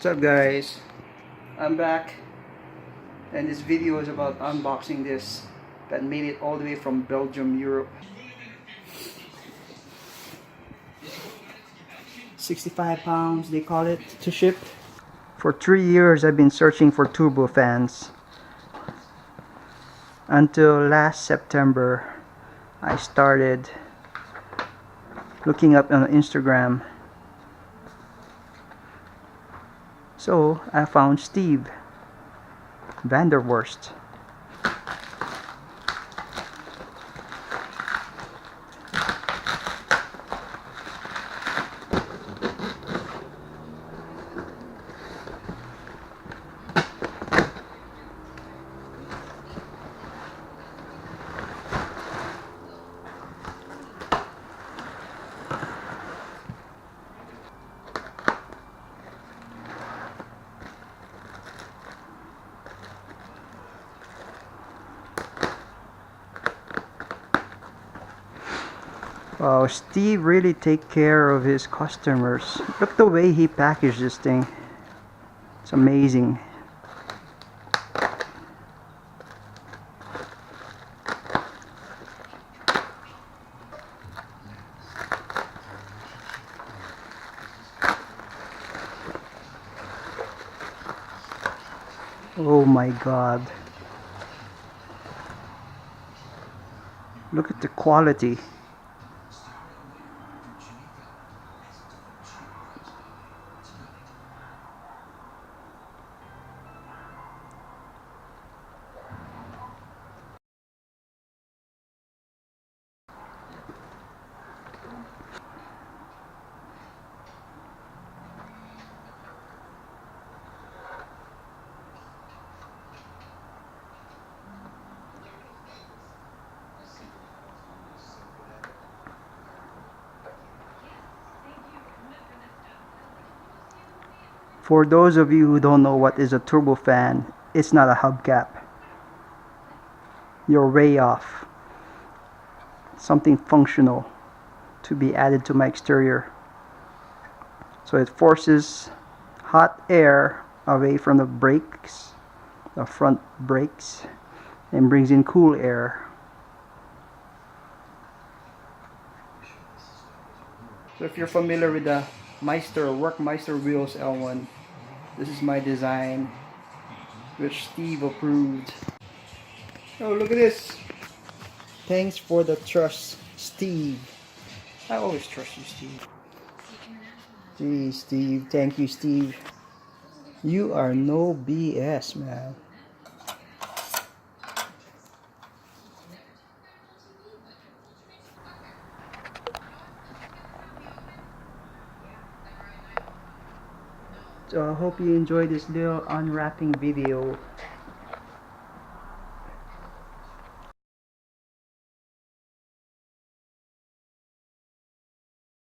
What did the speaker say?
What's up guys, I'm back and this video is about unboxing this that made it all the way from Belgium, Europe. 65 pounds they call it to ship. For 3 years I've been searching for turbofans until last September I started looking up on Instagram. So I found Steve Van Der Vorst. Wow, Steve really take care of his customers. Look the way he packaged this thing. It's amazing. Oh my God. Look at the quality. For those of you who don't know what is a turbofan, it's not a hubcap. You're way off. Something functional to be added to my exterior. So it forces hot air away from the brakes, the front brakes, and brings in cool air. So if you're familiar with the Workmeister wheels L1, this is my design, which Steve approved. Oh, look at this! Thanks for the trust, Steve. I always trust you, Steve. Gee, Steve. Thank you, Steve. You are no BS, man. So I hope you enjoyed this little unwrapping video.